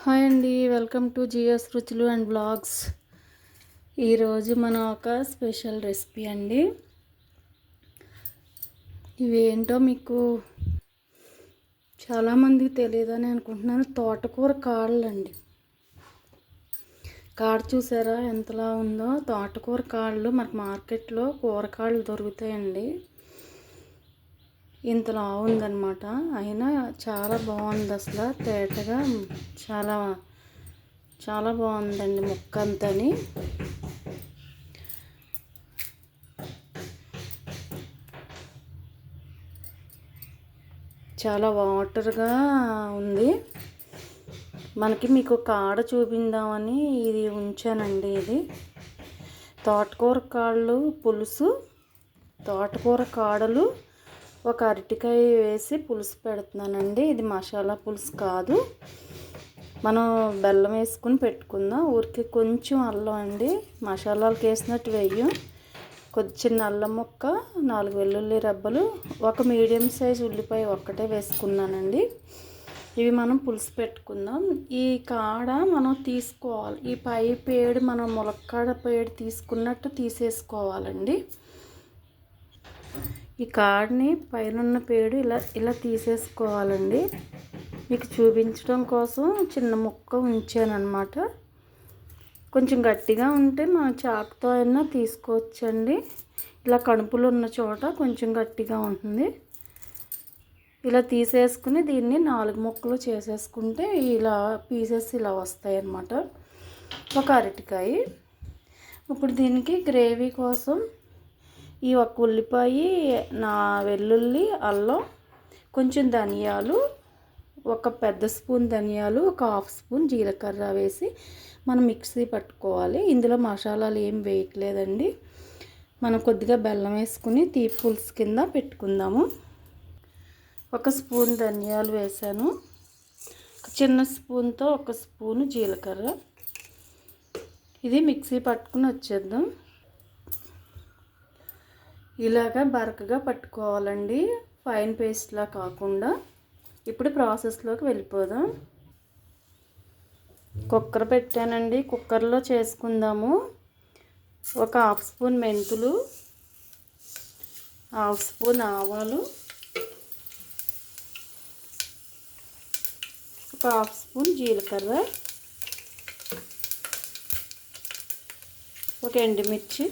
Hi అండి, welcome to GS రుచులు and blogs. ఈరోజు మనం ఒక స్పెషల్ రెసిపీ అండి. ఇవేంటో మీకు చాలామందికి తెలియదని అనుకుంటున్నాను. తోటకూర కాళ్ళండి. కాడ చూసారా ఎంతలా ఉందో? తోటకూర కాళ్ళు మనకు మార్కెట్లో కూరకాళ్ళు దొరుకుతాయండి. ఇంతలా ఉందన్నమాట. అయినా చాలా బాగుంది, అసలు తేటగా చాలా చాలా బాగుందండి ముక్క అంతని. చాలా వాటర్గా ఉంది. మీకు కాడ చూపిందామని ఇది ఉంచానండి. ఇది తోటకూర కాళ్ళు పులుసు, తోటకూర కాడలు ఒక అరటికాయ వేసి పులుసు పెడుతున్నానండి. ఇది మసాలా పులుసు కాదు, మనం బెల్లం వేసుకుని పెట్టుకుందాం. ఊరికి కొంచెం అల్లం అండి, మసాలాలకు వేసినట్టు వేయం. కొద్ది చిన్న అల్లం ముక్క, 4 వెల్లుల్లి రెబ్బలు, ఒక మీడియం సైజు ఉల్లిపాయ ఒక్కటే వేసుకున్నానండి. ఇవి మనం పులుసు పెట్టుకుందాం. ఈ కాడ మనం తీసుకోవాలి, ఈ పై పేడు మనం ములక్కాడ పేడు తీసుకున్నట్టు తీసేసుకోవాలండి. ఈ కాడని పైన పేడు ఇలా తీసేసుకోవాలండి. మీకు చూపించడం కోసం చిన్న ముక్క ఉంచాను అన్నమాట. కొంచెం గట్టిగా ఉంటే మనం చాకుతో అయినా తీసుకోవచ్చండి. ఇలా కణుపులు ఉన్న చోట కొంచెం గట్టిగా ఉంటుంది. ఇలా తీసేసుకుని దీన్ని 4 ముక్కలు చేసేసుకుంటే ఇలా పీసెస్ ఇలా వస్తాయి అన్నమాట. ఒక అరటికాయ. ఇప్పుడు దీనికి గ్రేవీ కోసం ఈ ఒక ఉల్లిపాయ, నా వెల్లుల్లి, అల్లం, కొంచెం ధనియాలు, ఒక పెద్ద స్పూన్ ధనియాలు, ఒక 1/2 స్పూన్ జీలకర్ర వేసి మనం మిక్సీ పట్టుకోవాలి. ఇందులో మసాలాలు ఏం వేయట్లేదండి. మనం కొద్దిగా బెల్లం వేసుకుని తీపి పులుసు కింద పెట్టుకుందాము. 1 స్పూన్ ధనియాలు వేసాను. చిన్న స్పూన్తో 1 స్పూను జీలకర్ర. ఇది మిక్సీ పట్టుకుని వచ్చేద్దాం. ఇలాగా బరకగా పట్టుకోవాలండి, ఫైన్ పేస్ట్లా కాకుండా. ఇప్పుడు ప్రాసెస్లోకి వెళ్ళిపోదాం. కుక్కర్ పెట్టానండి, కుక్కర్లో చేసుకుందాము. ఒక 1/2 స్పూన్ మెంతులు, 1/2 స్పూన్ ఆవాలు, ఒక 1/2 స్పూన్ జీలకర్ర, ఒక ఎండుమిర్చి,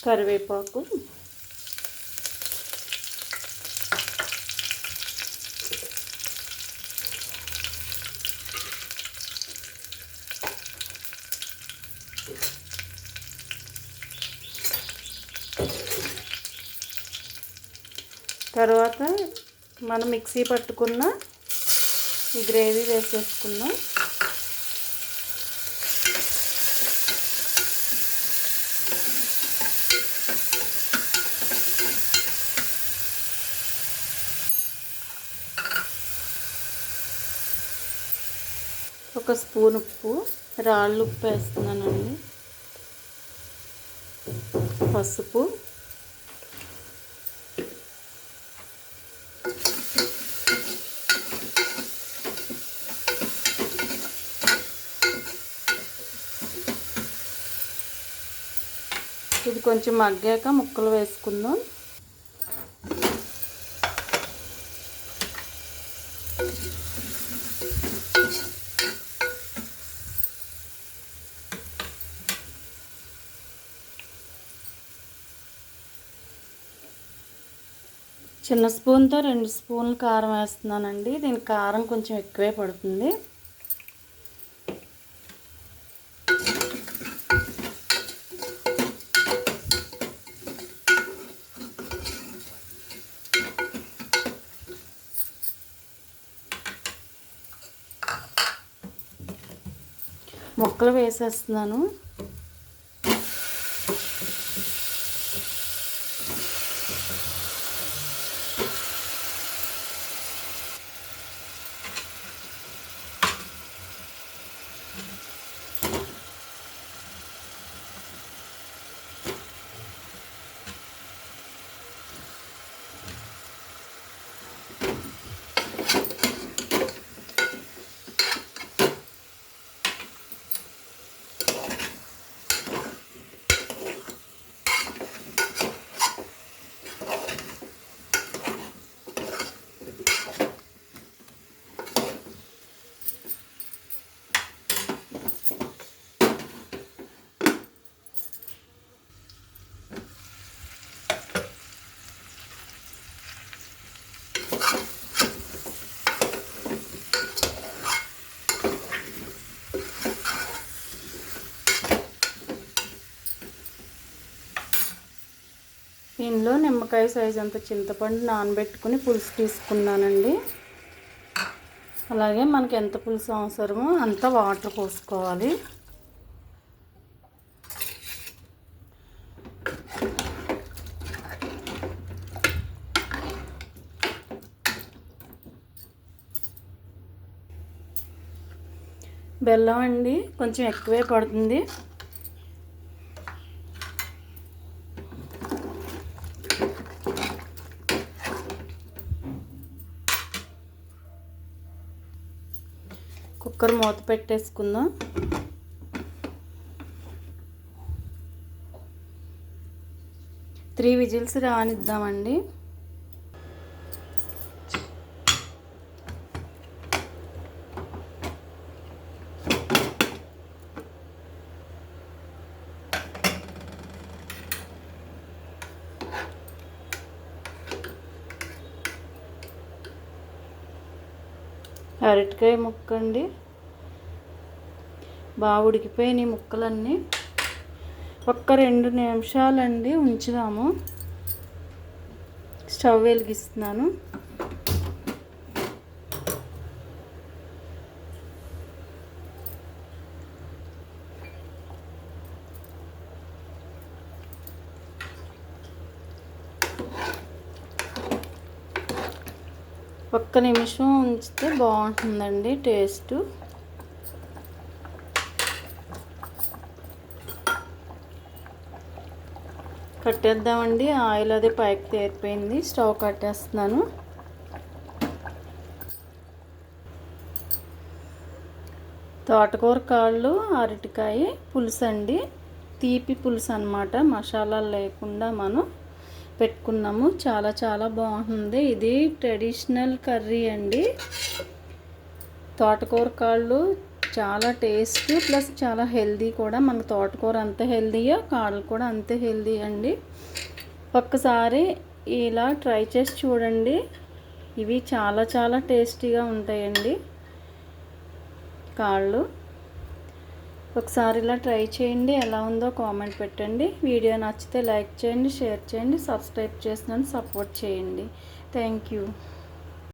కరివేపాకు, తర్వాత మనం మిక్సీ పట్టుకున్న ఈ గ్రేవీ వేసేసుకుందాం. ఒక స్పూన్ ఉప్పు, రాళ్ళు ఉప్పు వేస్తున్నానండి. పసుపు, ఇది కొంచెం మగ్గాక ముక్కలు వేసుకుందాం. చిన్న స్పూన్తో 2 స్పూన్లు కారం వేస్తున్నానండి. దీనికి కారం కొంచెం ఎక్కువే పడుతుంది. ముక్కలు వేసేస్తున్నాను. దీనిలో నిమ్మకాయ సైజ్ అంత చింతపండు నానబెట్టుకుని పులుసు తీసుకున్నానండి. అలాగే మనకి ఎంత పులుసు అవసరమో అంత వాటర్ పోసుకోవాలి. బెల్లం అండి కొంచెం ఎక్కువే పడుతుంది. కుక్కర్ మూత పెట్టేసుకుందాం. త్రీ విజిల్స్ రానిద్దామండి. అరటికాయ ముక్క అండి బాగా ఉడికిపోయినాయి ముక్కలన్నీ. ఒక్క 2 నిమిషాలండి ఉంచుదాము. స్టవ్ వెలిగిస్తున్నాను. ఒక్క నిమిషం ఉంచితే బాగుంటుందండి టేస్ట్. కట్టేద్దామండి. ఆయిల్ అది పైకి తేరిపోయింది. స్టవ్ కట్టేస్తున్నాను. తోటకూర కాళ్ళు అరటికాయ పులుసు అండి. తీపి పులుసు అన్నమాట. మసాలాలు లేకుండా మనం పెట్టుకున్నాము. చాలా చాలా బాగుంటుంది. ఇది ట్రెడిషనల్ కర్రీ అండి. తోటకూర కాళ్ళు చాలా టేస్ట్ ప్లస్ చాలా హెల్దీ కూడా. మన తోటకూర అంత హెల్దీయో కాళ్ళు కూడా అంతే హెల్దీ అండి. ఒక్కసారి ఇలా ట్రై చేసి చూడండి. ఇవి చాలా చాలా టేస్టీగా ఉంటాయండి కాళ్ళు. ఒకసారి ఇలా ట్రై చేయండి. ఎలా ఉందో కామెంట్ పెట్టండి. వీడియో నచ్చితే లైక్ చేయండి, షేర్ చేయండి, సబ్స్క్రైబ్ చేసి నన్ను సపోర్ట్ చేయండి. Thank you.